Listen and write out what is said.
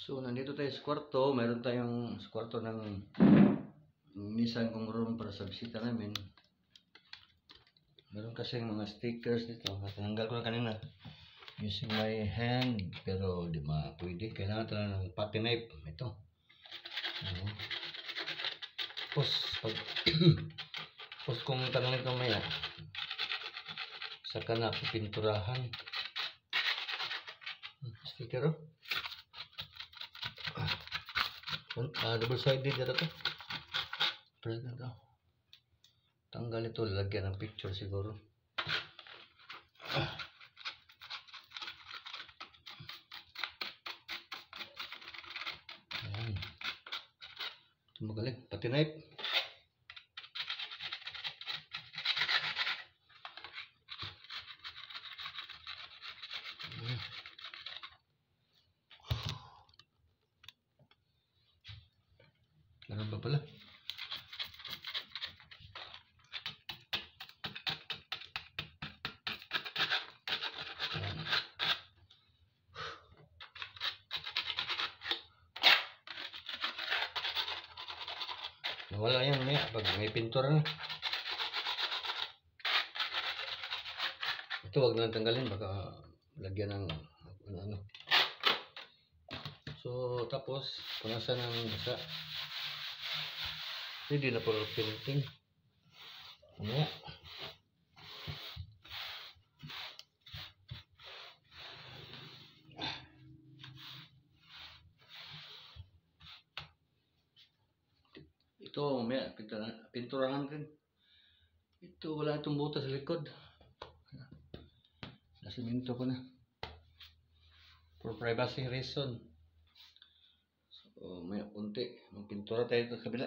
So, nandito tayo sa kwarto. Meron tayong sa kwarto ng Nissan kong room para sa bisita namin. Meron kasing mga stickers dito. Tinanggal ko na kanina using my hand, pero di pwede. Kailangan talaga ng putty knife. Ito. Tapos kung tanong ito maya, saka na pinturahan. Sticker oh. Double-sided dito to. Present to. Tanggal ito, lalagyan ng picture siguro. Ayan. Ito magaling, pati knife. Meron pa pala. Nawala yan maya pag may pintura na. Ito wag na tanggalin, baka lagyan ng ano. So tapos punasan ng basa. Hindi na puro painting. Ano? Ito, may pinturahan din. Ito, wala itong butas sa likod. Nasiminto ko na. For privacy reason. So, may unti. Magpintura tayo sa kabila.